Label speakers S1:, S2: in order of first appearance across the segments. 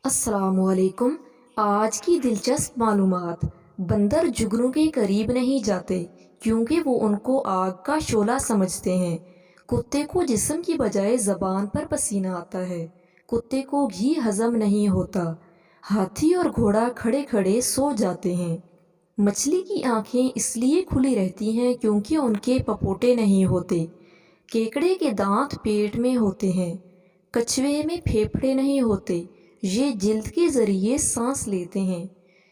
S1: السلام علیکم۔ آج کی دلچسپ معلومات۔ بندر جگنو کے قریب نہیں جاتے کیونکہ وہ ان کو آگ کا شعلہ سمجھتے ہیں۔ کتے کو جسم کی بجائے زبان پر پسینہ آتا ہے۔ کتے کو گھی ہضم نہیں ہوتا۔ ہاتھی اور گھوڑا کھڑے کھڑے سو جاتے ہیں۔ مچھلی کی آنکھیں اس لیے کھلی رہتی ہیں کیونکہ ان کے پپوٹے نہیں ہوتے۔ کیکڑے کے دانت پیٹ میں ہوتے ہیں۔ کچھوے میں پھیپھڑے نہیں ہوتے، یہ جلد کے ذریعے سانس لیتے ہیں۔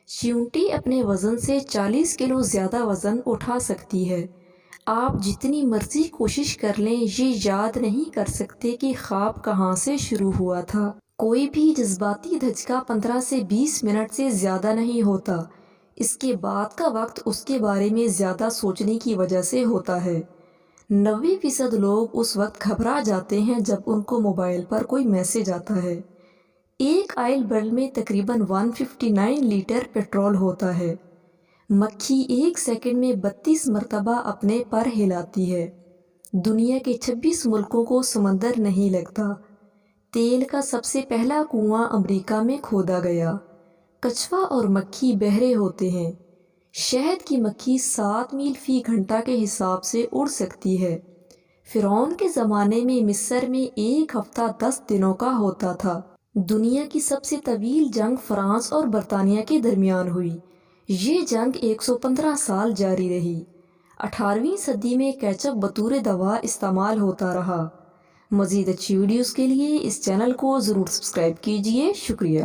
S1: چیونٹی اپنے وزن سے 40 کلو زیادہ وزن اٹھا سکتی ہے۔ آپ جتنی مرضی کوشش کر لیں یہ یاد نہیں کر سکتے کہ خواب کہاں سے شروع ہوا تھا۔ کوئی بھی جذباتی دھچکا 15 سے 20 منٹ سے زیادہ نہیں ہوتا۔ اس کے بعد کا وقت اس کے بارے میں زیادہ سوچنے کی وجہ سے ہوتا ہے۔ 90% لوگ اس وقت گھبرا جاتے ہیں جب ان کو موبائل پر کوئی میسج آتا ہے۔ ایک آئل برل میں تقریباً 159 لیٹر پیٹرول ہوتا ہے۔ مکھی ایک سیکنڈ میں 32 مرتبہ اپنے پر ہلاتی ہے۔ دنیا کے 26 ملکوں کو سمندر نہیں لگتا۔ تیل کا سب سے پہلا کنواں امریکہ میں کھودا گیا۔ کچھوا اور مکھی بہرے ہوتے ہیں۔ شہد کی مکھی 7 میل فی گھنٹہ کے حساب سے اڑ سکتی ہے۔ فرعون کے زمانے میں مصر میں ایک ہفتہ 10 دنوں کا ہوتا تھا۔ دنیا کی سب سے طویل جنگ فرانس اور برطانیہ کے درمیان ہوئی۔ یہ جنگ 115 سال جاری رہی۔ 18ویں صدی میں کیچپ بطور دوا استعمال ہوتا رہا۔ مزید اچھی ویڈیوز کے لیے اس چینل کو ضرور سبسکرائب کیجیے۔ شکریہ۔